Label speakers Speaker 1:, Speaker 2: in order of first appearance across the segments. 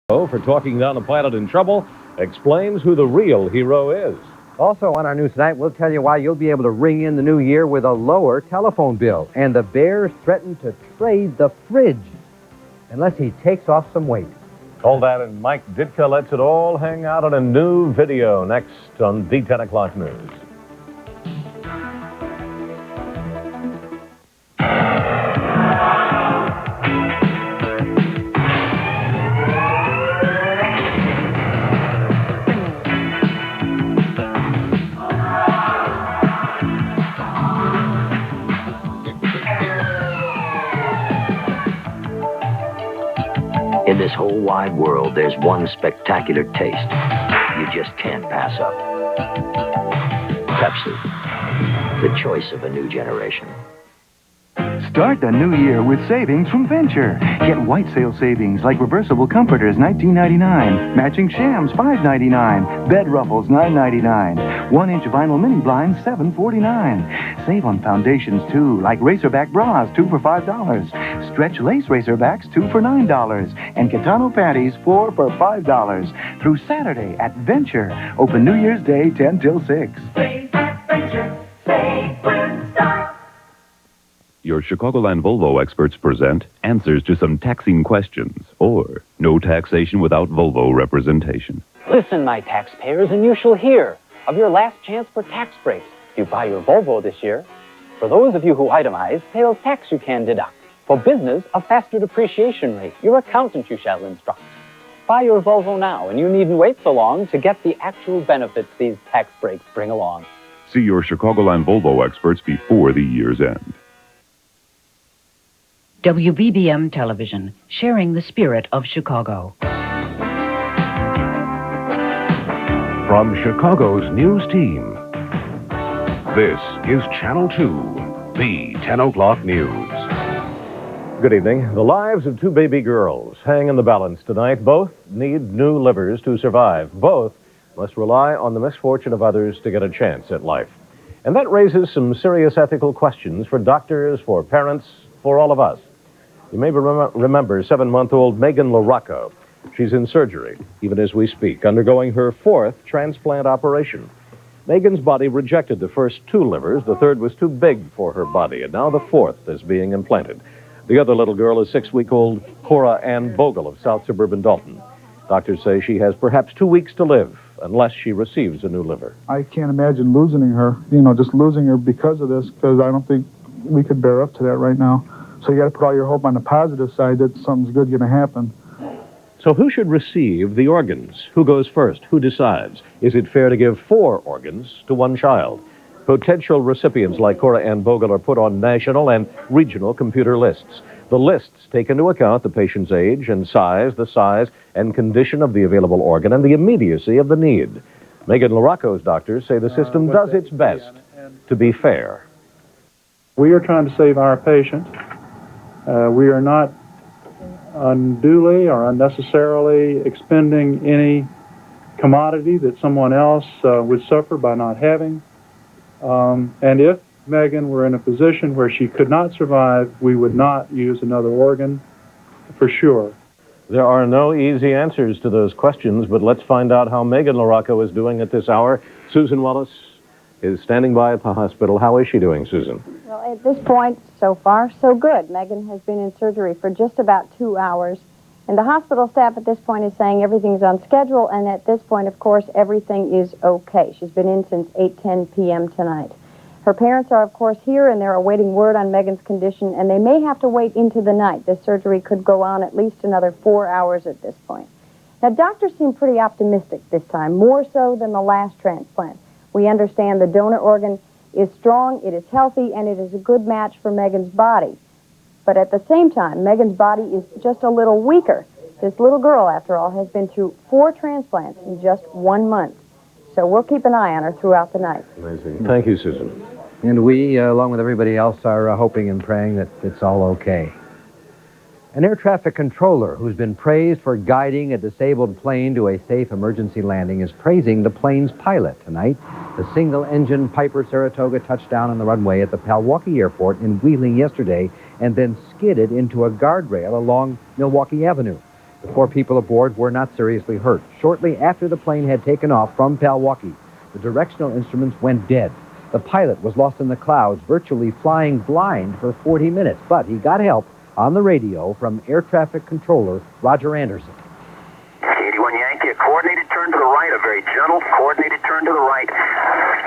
Speaker 1: For talking down a pilot in trouble, explains who the real hero is.
Speaker 2: Also on our news tonight, we'll tell you why you'll be able to ring in the new year with a lower telephone bill. And the Bears threaten to trade the fridge unless he takes off some weight.
Speaker 1: All that and Mike Ditka lets it all hang out in a new video next on the 10 o'clock news.
Speaker 3: In this whole wide world, there's one spectacular taste you just can't pass up. Pepsi, the choice of a new generation.
Speaker 4: Start the new year with savings from Venture. Get white sale savings like reversible comforters, $19.99. Matching shams, $5.99. Bed ruffles, $9.99. 1-inch vinyl mini blinds, $7.49. Save on foundations, too, like Racerback bras, 2 for $5. Stretch lace Racerbacks, 2 for $9. And Kitano panties, 4 for $5. Through Saturday at Venture. Open New Year's Day, 10 till 6.
Speaker 5: Save at Venture. Save when start.
Speaker 6: Your Chicagoland Volvo experts present answers to some taxing questions, or no taxation without Volvo representation.
Speaker 7: Listen, my taxpayers, and you shall hear of your last chance for tax breaks if you buy your Volvo this year. For those of you who itemize, sales tax you can deduct. For business, a faster depreciation rate. Your accountant you shall instruct. Buy your Volvo now, and you needn't wait so long to get the actual benefits these tax breaks bring along.
Speaker 6: See your Chicagoland Volvo experts before the year's end.
Speaker 8: WBBM Television, sharing the spirit of Chicago.
Speaker 9: From Chicago's news team, this is Channel 2, the 10 o'clock news.
Speaker 1: Good evening. The lives of two baby girls hang in the balance tonight. Both need new livers to survive. Both must rely on the misfortune of others to get a chance at life. And that raises some serious ethical questions for doctors, for parents, for all of us. You may remember 7-month-old Megan LaRocco. She's in surgery, even as we speak, undergoing her 4th transplant operation. Megan's body rejected the first 2 livers. The 3rd was too big for her body, and now the 4th is being implanted. The other little girl is 6-week-old Cora Ann Bogle of South Suburban Dalton. Doctors say she has perhaps 2 weeks to live unless she receives a new liver.
Speaker 10: I can't imagine losing her, just losing her because of this, because I don't think we could bear up to that right now. So you got to put all your hope on the positive side that something's good going to happen.
Speaker 1: So who should receive the organs? Who goes first? Who decides? Is it fair to give 4 organs to one child? Potential recipients like Cora Ann Bogle are put on national and regional computer lists. The lists take into account the patient's age and size, the size and condition of the available organ, and the immediacy of the need. Megan LaRocco's doctors say the system does its best to be fair.
Speaker 11: We are trying to save our patient. We are not unduly or unnecessarily expending any commodity that someone else would suffer by not having. And if Megan were in a position where she could not survive, we would not use another organ for sure.
Speaker 1: There are no easy answers to those questions, but let's find out how Megan LaRocco is doing at this hour. Susan Wallace is standing by at the hospital. How is she doing, Susan?
Speaker 12: Well, at this point, so far, so good. Megan has been in surgery for just about 2 hours. And the hospital staff at this point is saying everything's on schedule, and at this point, of course, everything is okay. She's been in since 8:10 p.m. tonight. Her parents are, of course, here, and they're awaiting word on Megan's condition, and they may have to wait into the night. This surgery could go on at least another 4 hours at this point. Now, doctors seem pretty optimistic this time, more so than the last transplant. We understand the donor organ is strong, it is healthy, and it is a good match for Megan's body. But at the same time, Megan's body is just a little weaker. This little girl, after all, has been through 4 transplants in just 1 month. So we'll keep an eye on her throughout the night.
Speaker 1: Amazing. Thank you, Susan.
Speaker 2: And we, along with everybody else, are hoping and praying that it's all okay. An air traffic controller who's been praised for guiding a disabled plane to a safe emergency landing is praising the plane's pilot tonight. The single-engine Piper Saratoga touched down on the runway at the Milwaukee Airport in Wheeling yesterday and then skidded into a guardrail along Milwaukee Avenue. The 4 people aboard were not seriously hurt. Shortly after the plane had taken off from Pewaukee, the directional instruments went dead. The pilot was lost in the clouds, virtually flying blind for 40 minutes, but he got help on the radio from air traffic controller Roger Anderson.
Speaker 13: 81 Yankee, a coordinated turn to the right, a very gentle coordinated turn to the right.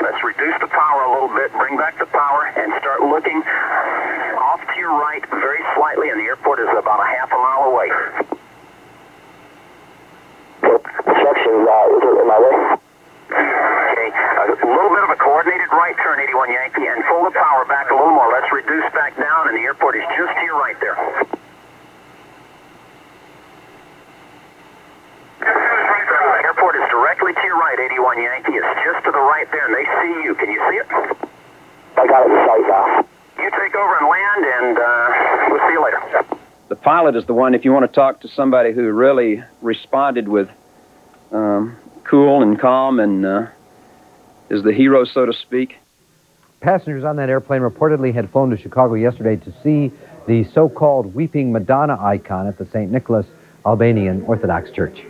Speaker 13: Let's reduce the power a little bit, bring back the power, and start looking off to your right very slightly, and the airport is about a half a mile away. Section, is it in my way? Okay, a little bit of a coordinated right turn, 81 Yankee, and pull the power back a little more. Let's reduce back down, and the airport is just to your right there. Airport is directly to your right, 81 Yankee. It's just to the right there, and they see you. Can you see it? I got it in sight now. You take over and land, and we'll see you later.
Speaker 14: The pilot is the one, if you want to talk to somebody who really responded with cool and calm and is the hero, so to speak.
Speaker 2: Passengers on that airplane reportedly had flown to Chicago yesterday to see the so-called Weeping Madonna icon at the St. Nicholas Albanian Orthodox Church.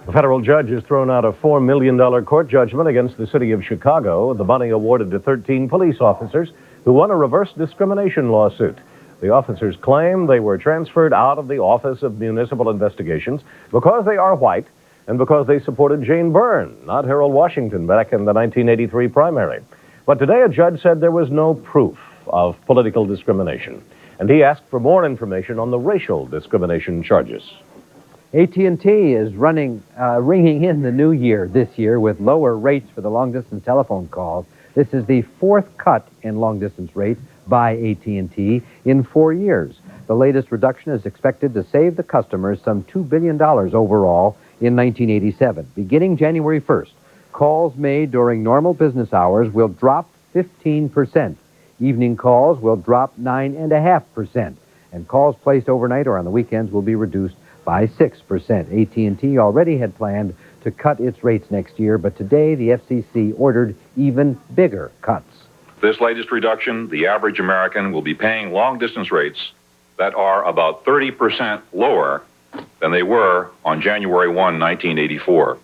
Speaker 1: A federal judge has thrown out a $4 million court judgment against the city of Chicago, the money awarded to 13 police officers who won a reverse discrimination lawsuit. The officers claim they were transferred out of the Office of Municipal Investigations because they are white and because they supported Jane Byrne, not Harold Washington, back in the 1983 primary. But today a judge said there was no proof of political discrimination, and he asked for more information on the racial discrimination charges.
Speaker 2: AT&T is ringing in the new year this year with lower rates for the long-distance telephone calls. This is the 4th cut in long-distance rates by AT&T in 4 years. The latest reduction is expected to save the customers some $2 billion overall in 1987. Beginning January 1st, calls made during normal business hours will drop 15%. Evening calls will drop 9.5%. And calls placed overnight or on the weekends will be reduced by 6%. AT&T already had planned to cut its rates next year, but today the FCC ordered even bigger cuts.
Speaker 15: This latest reduction, the average American will be paying long-distance rates that are about 30% lower than they were on January 1, 1984.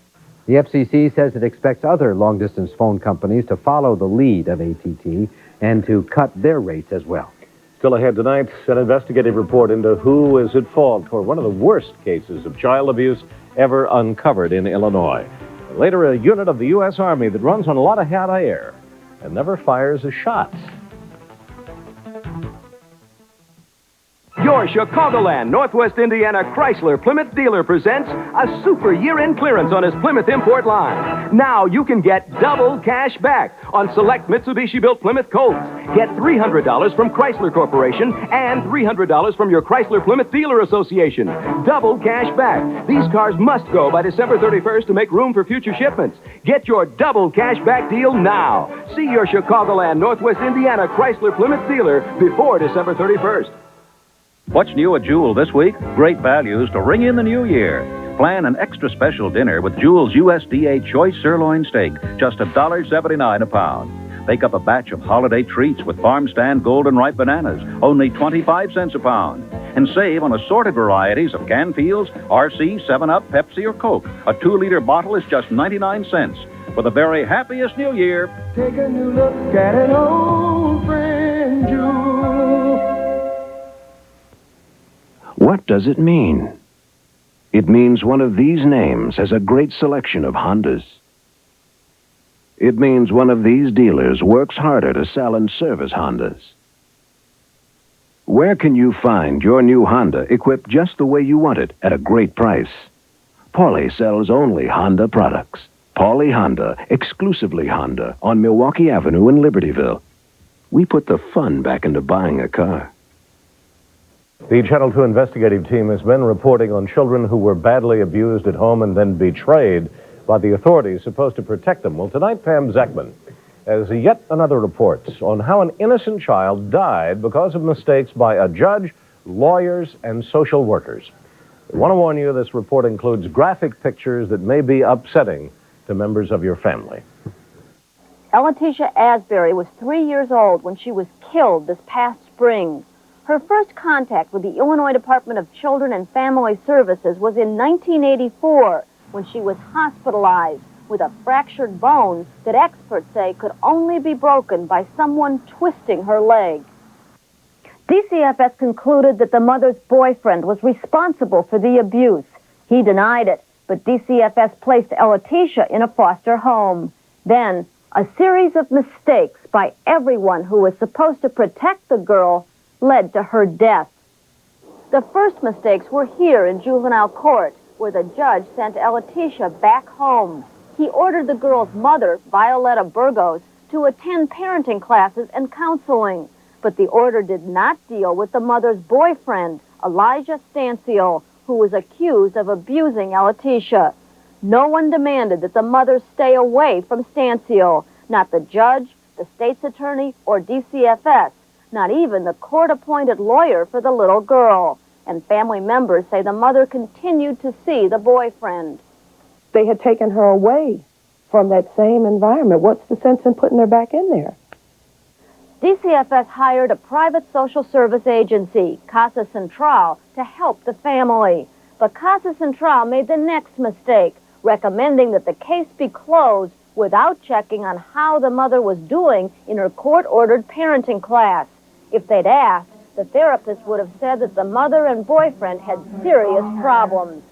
Speaker 2: The FCC says it expects other long-distance phone companies to follow the lead of AT&T and to cut their rates as well.
Speaker 1: Still ahead tonight, an investigative report into who is at fault for one of the worst cases of child abuse ever uncovered in Illinois. Later, a unit of the U.S. Army that runs on a lot of hot air and never fires a shot.
Speaker 16: Your Chicagoland, Northwest Indiana Chrysler Plymouth dealer presents a super year-end clearance on his Plymouth import line. Now you can get double cash back on select Mitsubishi-built Plymouth Colts. Get $300 from Chrysler Corporation and $300 from your Chrysler Plymouth Dealer Association. Double cash back. These cars must go by December 31st to make room for future shipments. Get your double cash back deal now. See your Chicagoland, Northwest Indiana Chrysler Plymouth dealer before December 31st.
Speaker 17: What's new at Jewel this week? Great values to ring in the new year. Plan an extra special dinner with Jewel's USDA Choice Sirloin Steak, just $1.79 a pound. Bake up a batch of holiday treats with farm stand golden ripe bananas, only 25 cents a pound. And save on assorted varieties of Canfield's, RC, 7-Up, Pepsi, or Coke. A 2-liter bottle is just 99 cents. For the very happiest new year,
Speaker 5: take a new look at an old friend, Jewel.
Speaker 9: What does it mean? It means one of these names has a great selection of Hondas. It means one of these dealers works harder to sell and service Hondas. Where can you find your new Honda equipped just the way you want it at a great price? Pauly sells only Honda products. Pauly Honda, exclusively Honda, on Milwaukee Avenue in Libertyville. We put the fun back into buying a car.
Speaker 1: The Channel 2 investigative team has been reporting on children who were badly abused at home and then betrayed by the authorities supposed to protect them. Well, tonight, Pam Zeckman has yet another report on how an innocent child died because of mistakes by a judge, lawyers, and social workers. We want to warn you, this report includes graphic pictures that may be upsetting to members of your family.
Speaker 18: Letitia Asbury was 3 years old when she was killed this past spring.
Speaker 12: Her first contact with the Illinois Department of Children and Family Services was in 1984 when she was hospitalized with a fractured bone that experts say could only be broken by someone twisting her leg. DCFS concluded that the mother's boyfriend was responsible for the abuse. He denied it, but DCFS placed Letitia in a foster home. Then, a series of mistakes by everyone who was supposed to protect the girl led to her death. The first mistakes were here in juvenile court, where the judge sent Letitia back home. He ordered the girl's mother, Violetta Burgos, to attend parenting classes and counseling. But the order did not deal with the mother's boyfriend, Elijah Stanciel, who was accused of abusing Letitia. No one demanded that the mother stay away from Stanciel, not the judge, the state's attorney, or DCFS, not even the court-appointed lawyer for the little girl. And family members say the mother continued to see the boyfriend.
Speaker 18: They had taken her away from that same environment. What's the sense in putting her back in there?
Speaker 12: DCFS hired a private social service agency, Casa Central, to help the family. But Casa Central made the next mistake, recommending that the case be closed without checking on how the mother was doing in her court-ordered parenting class. If they'd asked, the therapist would have said that the mother and boyfriend had serious problems.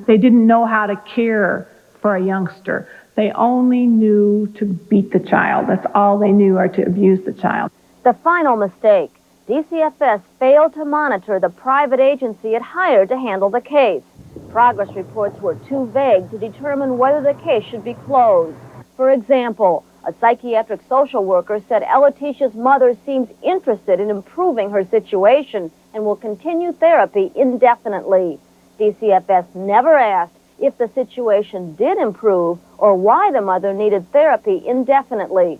Speaker 19: They didn't know how to care for a youngster. They only knew to beat the child. That's all they knew, or to abuse the child.
Speaker 12: The final mistake, DCFS failed to monitor the private agency it hired to handle the case. Progress reports were too vague to determine whether the case should be closed. For example, a psychiatric social worker said Letitia's mother seems interested in improving her situation and will continue therapy indefinitely. DCFS never asked if the situation did improve or why the mother needed therapy indefinitely.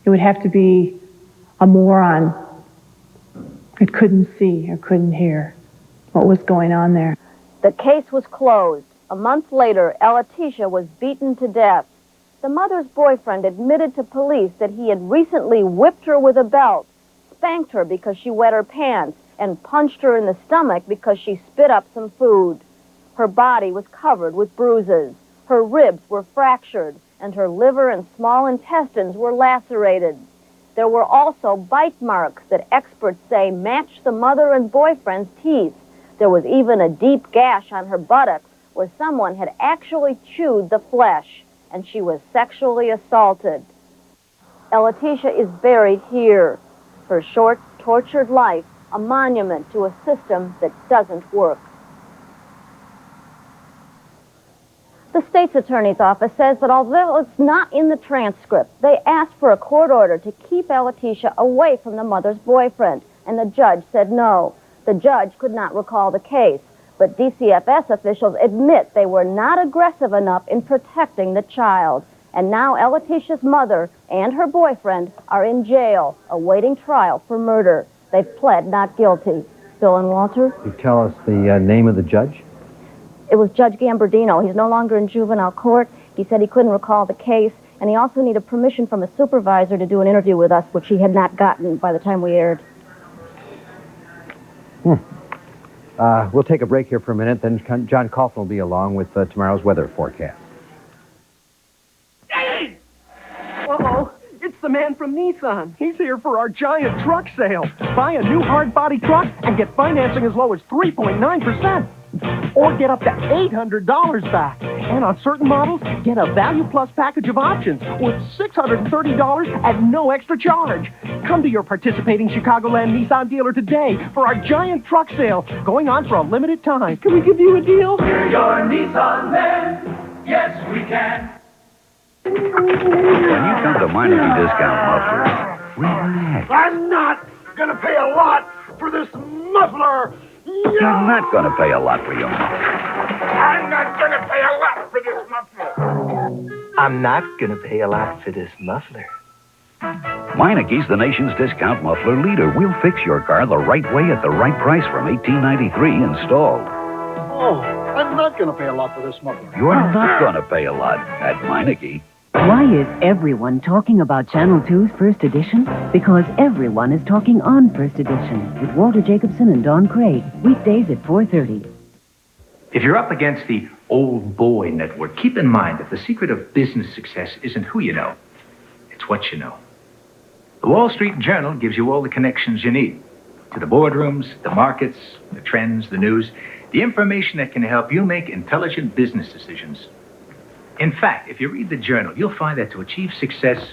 Speaker 19: It would have to be a moron that couldn't see or couldn't hear what was going on there.
Speaker 12: The case was closed. A month later, Letitia was beaten to death. The mother's boyfriend admitted to police that he had recently whipped her with a belt, spanked her because she wet her pants, and punched her in the stomach because she spit up some food. Her body was covered with bruises. Her ribs were fractured, and her liver and small intestines were lacerated. There were also bite marks that experts say matched the mother and boyfriend's teeth. There was even a deep gash on her buttocks where someone had actually chewed the flesh, and she was sexually assaulted. Letitia is buried here. Her short, tortured life, a monument to a system that doesn't work. The state's attorney's office says that although it's not in the transcript, they asked for a court order to keep Letitia away from the mother's boyfriend, and the judge said no. The judge could not recall the case, but DCFS officials admit they were not aggressive enough in protecting the child. And now Letitia's mother and her boyfriend are in jail, awaiting trial for murder. They've pled not guilty. Bill and Walter?
Speaker 2: Could you tell us the name of the judge?
Speaker 12: It was Judge Gambardino. He's no longer in juvenile court. He said he couldn't recall the case, and he also needed permission from a supervisor to do an interview with us, which he had not gotten by the time we aired.
Speaker 2: We'll take a break here for a minute, then John Coughlin will be along with tomorrow's weather forecast.
Speaker 5: Uh-oh, it's the man from Nissan. He's here for our giant truck sale. Buy a new hard-body truck and get financing as low as 3.9%. Or get up to $800 back. And on certain models, get a Value Plus package of options worth $630 at no extra charge. Come to your participating Chicagoland Nissan dealer today for our giant truck sale, going on for a limited time. Can we give you a deal?
Speaker 20: We're your Nissan men. Yes, we can.
Speaker 17: When you come to Meineke Discount Mufflers, relax.
Speaker 20: I'm not going to pay a lot for this muffler.
Speaker 17: You're not going to pay a lot for your muffler.
Speaker 20: I'm not going to pay a lot for this muffler.
Speaker 21: I'm not going to pay a lot for this muffler.
Speaker 17: Meineke's the nation's discount muffler leader. We'll fix your car the right way at the right price from $18.93 installed.
Speaker 20: Oh, I'm not going to pay a lot for this muffler.
Speaker 17: You're not going to pay a lot at Meineke.
Speaker 8: Why is everyone talking about Channel 2's First Edition? Because everyone is talking on First Edition with Walter Jacobson and Don Craig, weekdays at 4:30.
Speaker 3: If you're up against the old boy network, keep in mind that the secret of business success isn't who you know, it's what you know. The Wall Street Journal gives you all the connections you need to the boardrooms, the markets, the trends, the news, the information that can help you make intelligent business decisions. In fact, if you read the Journal, you'll find that to achieve success,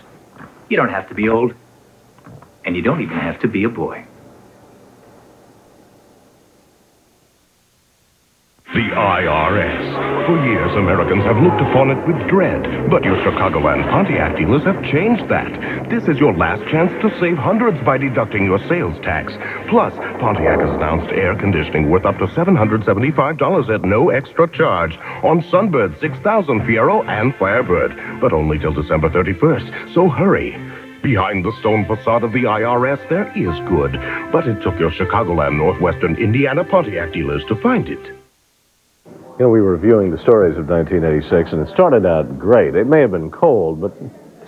Speaker 3: you don't have to be old, and you don't even have to be a boy.
Speaker 22: The IRS. For years, Americans have looked upon it with dread, but your Chicagoland Pontiac dealers have changed that. This is your last chance to save hundreds by deducting your sales tax. Plus, Pontiac has announced air conditioning worth up to $775 at no extra charge on Sunbird, 6000, Fiero, and Firebird, but only till December 31st, so hurry. Behind the stone facade of the IRS, there is good, but it took your Chicagoland, Northwestern, Indiana Pontiac dealers to find it.
Speaker 1: You know, we were reviewing the stories of 1986, and it started out great. It may have been cold, but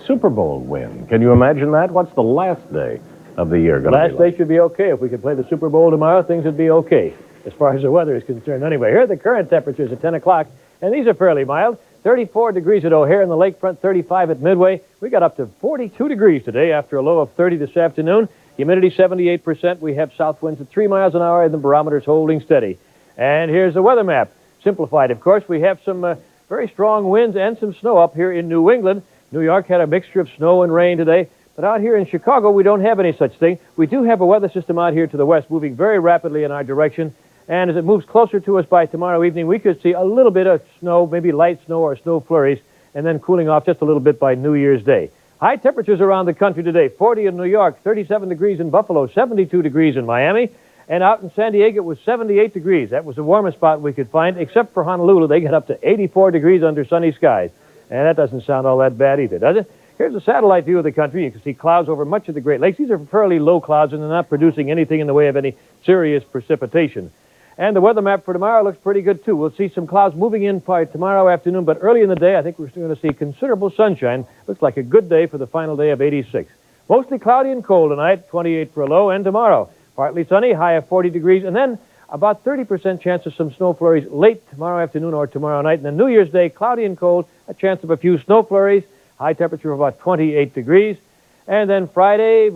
Speaker 1: Super Bowl win. Can you imagine that? What's the last day of the year going to be
Speaker 23: Last day should be okay. If we could play the Super Bowl tomorrow, things would be okay, as far as the weather is concerned. Anyway, here are the current temperatures at 10 o'clock, and these are fairly mild. 34 degrees at O'Hare in the lakefront, 35 at Midway. We got up to 42 degrees today after a low of 30 this afternoon. Humidity 78%. We have south winds at 3 miles an hour, and the barometer's holding steady. And here's the weather map. Simplified, of course. We have some very strong winds and some snow up here in New England. New York had a mixture of snow and rain today. But out here in Chicago, we don't have any such thing. We do have a weather system out here to the west moving very rapidly in our direction. And as it moves closer to us by tomorrow evening, we could see a little bit of snow, maybe light snow or snow flurries, and then cooling off just a little bit by New Year's Day. High temperatures around the country today. 40 in New York, 37 degrees in Buffalo, 72 degrees in Miami. And out in San Diego, it was 78 degrees. That was the warmest spot we could find, except for Honolulu. They got up to 84 degrees under sunny skies. And that doesn't sound all that bad either, does it? Here's a satellite view of the country. You can see clouds over much of the Great Lakes. These are fairly low clouds, and they're not producing anything in the way of any serious precipitation. And the weather map for tomorrow looks pretty good, too. We'll see some clouds moving in by tomorrow afternoon, but early in the day, I think we're still going to see considerable sunshine. Looks like a good day for the final day of 86. Mostly cloudy and cold tonight, 28 for a low, and tomorrow. Partly sunny, high of 40 degrees, and then about 30% chance of some snow flurries late tomorrow afternoon or tomorrow night. And then New Year's Day, cloudy and cold, a chance of a few snow flurries, high temperature of about 28 degrees. And then Friday,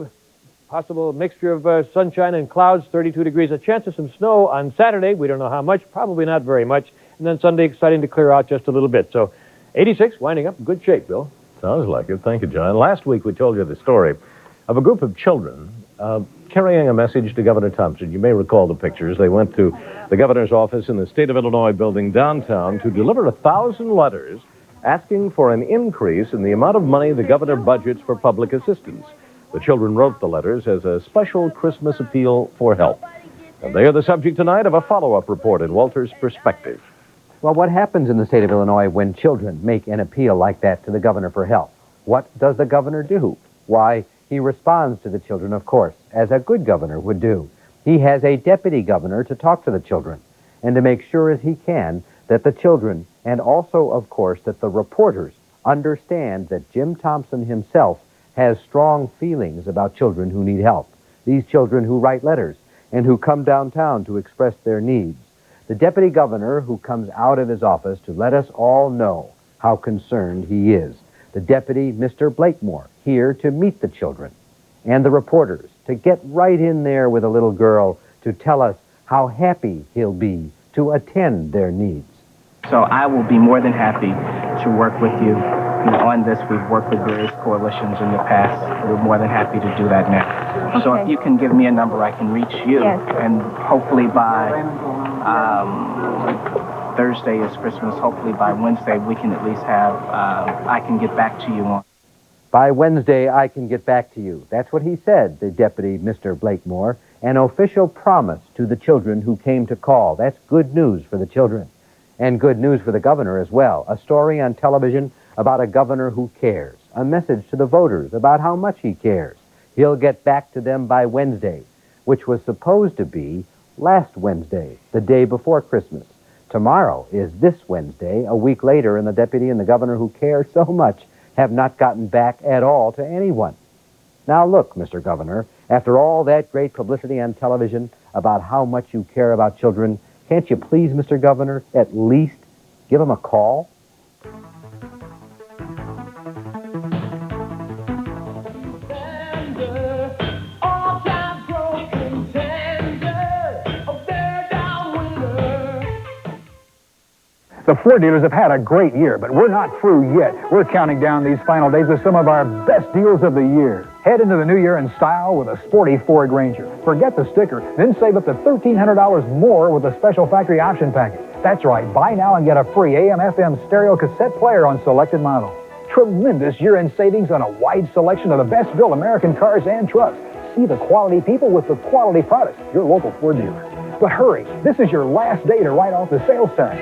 Speaker 23: possible mixture of sunshine and clouds, 32 degrees, a chance of some snow on Saturday. We don't know how much, probably not very much. And then Sunday, starting to clear out just a little bit. So 86, winding up in good shape, Bill.
Speaker 1: Sounds like it. Thank you, John. Last week, we told you the story of a group of children carrying a message to Governor Thompson. You may recall the pictures. They went to the governor's office in the State of Illinois building downtown to deliver 1,000 letters asking for an increase in the amount of money the governor budgets for public assistance. The children wrote the letters as a special Christmas appeal for help. And they are the subject tonight of a follow-up report in Walter's Perspective.
Speaker 2: Well, what happens in the state of Illinois when children make an appeal like that to the governor for help? What does the governor do? Why, he responds to the children, of course, as a good governor would do. He has a deputy governor to talk to the children and to make sure as he can that the children, and also, of course, that the reporters understand that Jim Thompson himself has strong feelings about children who need help, these children who write letters and who come downtown to express their needs. The deputy governor who comes out of his office to let us all know how concerned he is. The deputy, Mr. Blakemore, here to meet the children, and the reporters to get right in there with a little girl to tell us how happy he'll be to attend their needs.
Speaker 24: So I will be more than happy to work with you. On this, we've worked with various coalitions in the past. We're more than happy to do that now. Okay. So if you can give me a number, I can reach you. Yes. And hopefully by Thursday is Christmas. Hopefully by Wednesday we can at least have, I can get back to you on.
Speaker 2: By Wednesday, I can get back to you. That's what he said, the deputy, Mr. Blakemore. An official promise to the children who came to call. That's good news for the children. And good news for the governor as well. A story on television about a governor who cares. A message to the voters about how much he cares. He'll get back to them by Wednesday, which was supposed to be last Wednesday, the day before Christmas. Tomorrow is this Wednesday, a week later, and the deputy and the governor who care so much have not gotten back at all to anyone. Now look, Mr. Governor, after all that great publicity on television about how much you care about children, can't you please, Mr. Governor, at least give them a call?
Speaker 4: The Ford dealers have had a great year, but we're not through yet. We're counting down these final days with some of our best deals of the year. Head into the new year in style with a sporty Ford Ranger. Forget the sticker, then save up to $1,300 more with a special factory option package. That's right, buy now and get a free AM/FM stereo cassette player on selected models. Tremendous year-end savings on a wide selection of the best-built American cars and trucks. See the quality people with the quality products. Your local Ford dealer. But hurry, this is your last day to write off the sales tax.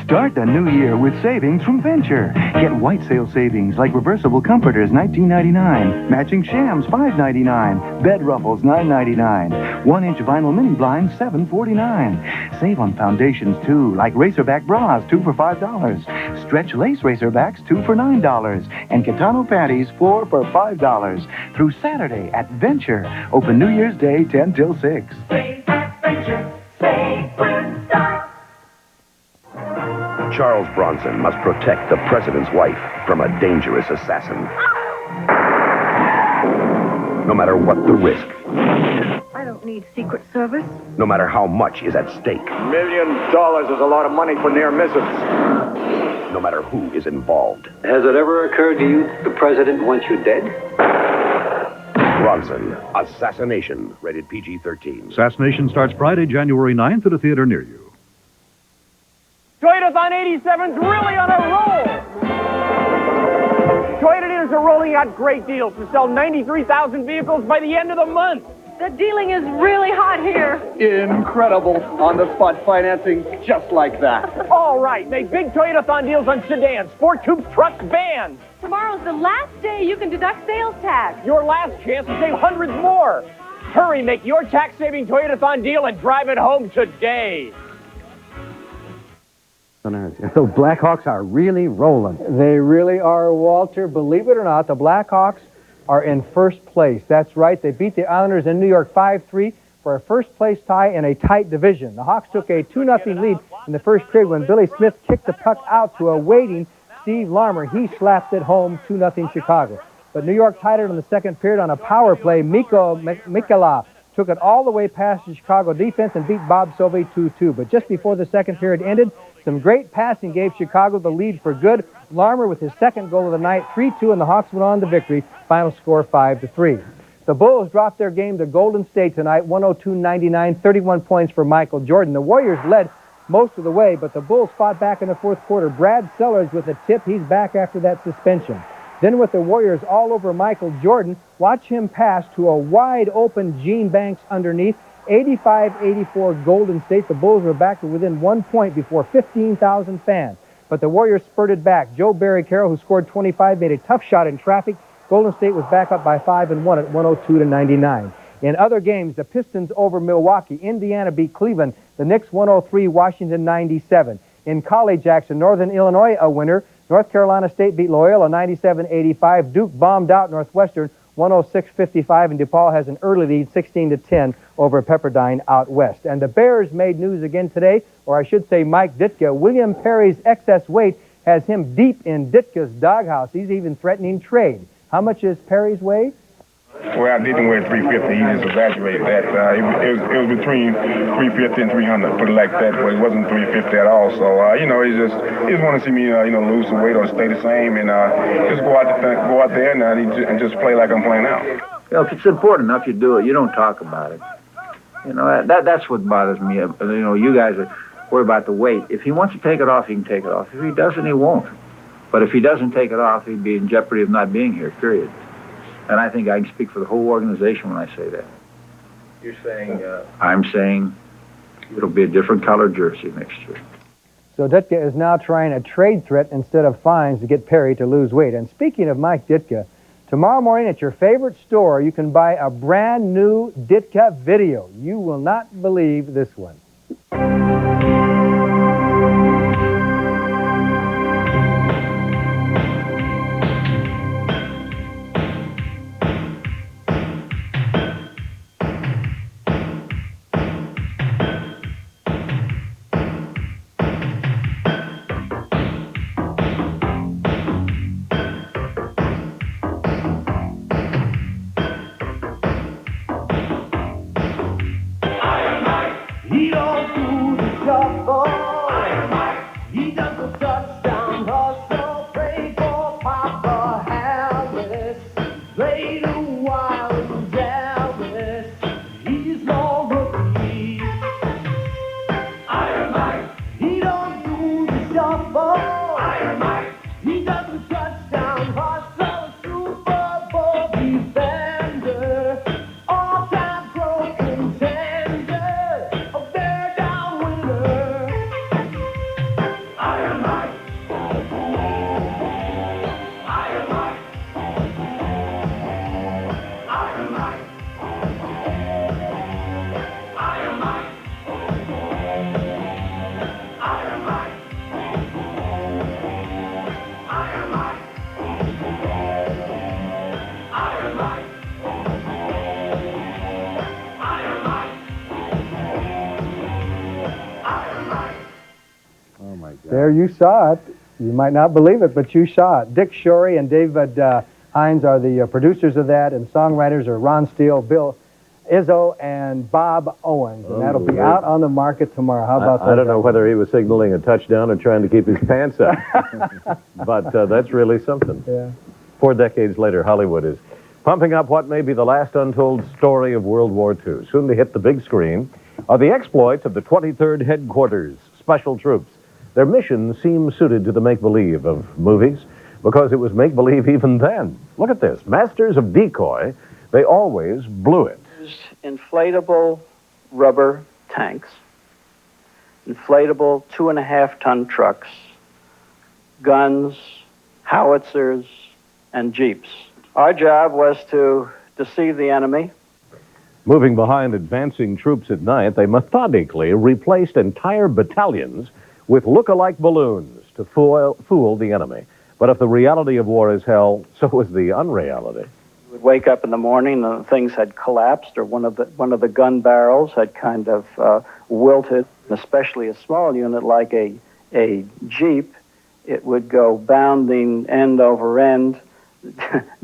Speaker 6: Start the new year with savings from Venture. Get white sale savings like reversible comforters $19.99, matching shams $5.99, bed ruffles $9.99, 1-inch vinyl mini blinds $7.49. Save on foundations too, like Racerback bras 2 for $5, stretch lace Racerbacks 2 for $9, and Kitano panties 4 for $5. Through Saturday at Venture. Open New Year's Day 10 till 6.
Speaker 20: Save at Venture. Save with style.
Speaker 9: Charles Bronson must protect the president's wife from a dangerous assassin. No matter what the risk,
Speaker 7: I don't need Secret Service.
Speaker 9: no matter how much is at stake,
Speaker 10: $1 million is a lot of money for near misses.
Speaker 9: no matter who is involved.
Speaker 25: Has it ever occurred to you that the president wants you dead?
Speaker 9: Bronson, Assassination, rated PG-13.
Speaker 26: Assassination starts Friday, January 9th at a theater near you.
Speaker 5: Toyotathon 87's really on a roll! Toyota dealers are rolling out great deals to sell 93,000 vehicles by the end of the month.
Speaker 7: The dealing is really hot here.
Speaker 10: Incredible. On-the-spot financing just like that.
Speaker 5: All right, make big Toyotathon deals on sedans, sport coupes, trucks, vans.
Speaker 7: Tomorrow's the last day you can deduct sales tax.
Speaker 5: Your last chance to save hundreds more. Hurry, make your tax-saving Toyotathon deal and drive it home today.
Speaker 2: So Blackhawks are really rolling.
Speaker 23: They really are, Walter. Believe it or not, the Blackhawks are in first place. That's right. They beat the Islanders in New York 5-3 for a first-place tie in a tight division. The Hawks took a 2-0 lead in the first period when Billy Smith kicked the puck out to a waiting Steve Larmer. He slapped it home, 2-0 Chicago. But New York tied it in the second period on a power play. Mikko Mikala took it all the way past the Chicago defense and beat Bob Sovey 2-2. But just before the second period ended, some great passing gave Chicago the lead for good. Larmer with his second goal of the night, 3-2, and the Hawks went on to victory. Final score 5-3. The Bulls dropped their game to Golden State tonight, 102-99, 31 points for Michael Jordan. The Warriors led most of the way, but the Bulls fought back in the fourth quarter. Brad Sellers with a tip. He's back after that suspension. Then with the Warriors all over Michael Jordan, watch him pass to a wide-open Gene Banks underneath. 85-84 Golden State. The Bulls were back to within 1 point before 15,000 fans. But the Warriors spurted back. Joe Barry Carroll, who scored 25, made a tough shot in traffic. Golden State was back up by 5 and 1 at 102-99. In other games, the Pistons over Milwaukee. Indiana beat Cleveland. The Knicks 103, Washington 97. In college action, Northern Illinois a winner. North Carolina State beat Loyola 97-85. Duke bombed out Northwestern 106-55, and DePaul has an early lead 16-10 over Pepperdine out west. And the Bears made news again today, or I should say Mike Ditka. William Perry's excess weight has him deep in Ditka's doghouse. He's even threatening trade. How much is Perry's weight?
Speaker 20: Well, I didn't weigh 350. He just exaggerated that. It was between 350 and 300, put it like that, but it wasn't 350 at all. So, he just want to see me, lose some weight or stay the same and just go out there and just play like I'm playing now.
Speaker 27: If it's important enough, you do it. You don't talk about it. That's what bothers me. You guys are worried about the weight. If he wants to take it off, he can take it off. If he doesn't, he won't. But if he doesn't take it off, he'd be in jeopardy of not being here, period. And I think I can speak for the whole organization when I say that.
Speaker 10: You're saying...
Speaker 27: I'm saying it'll be a different colored jersey next year.
Speaker 23: So Ditka is now trying a trade threat instead of fines to get Perry to lose weight. And speaking of Mike Ditka, tomorrow morning at your favorite store, you can buy a brand new Ditka video. You will not believe this one.
Speaker 11: There you saw it. You might not believe it, but you saw it. Dick Shorey and David Hines are the producers of that, and songwriters are Ron Steele, Bill Izzo, and Bob Owens. And that'll be out on the market tomorrow. How about that?
Speaker 1: I don't know whether he was signaling a touchdown or trying to keep his pants up. But that's really something.
Speaker 11: Yeah.
Speaker 1: 4 decades later, Hollywood is pumping up what may be the last untold story of World War II. Soon to hit the big screen are the exploits of the 23rd Headquarters Special Troops. Their mission seems suited to the make-believe of movies because it was make-believe even then. Look at this. Masters of decoy, they always blew it.
Speaker 13: Inflatable rubber tanks, inflatable 2.5-ton trucks, guns, howitzers, and jeeps. Our job was to deceive the enemy.
Speaker 1: Moving behind advancing troops at night, they methodically replaced entire battalions with look-alike balloons to fool the enemy. But if the reality of war is hell, so is the unreality.
Speaker 13: We would wake up in the morning and things had collapsed, or one of the gun barrels had kind of wilted. Especially a small unit like a Jeep, it would go bounding end over end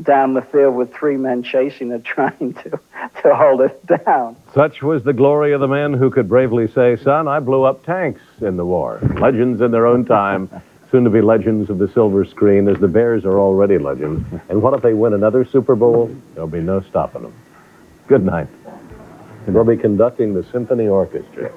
Speaker 13: down the field with 3 men chasing it, trying to hold it down.
Speaker 1: Such was the glory of the men who could bravely say, son, I blew up tanks in the war. Legends in their own time, soon to be legends of the silver screen, as the Bears are already legends. And what if they win another Super Bowl? There'll be no stopping them. Good night. And they'll be conducting the symphony orchestra.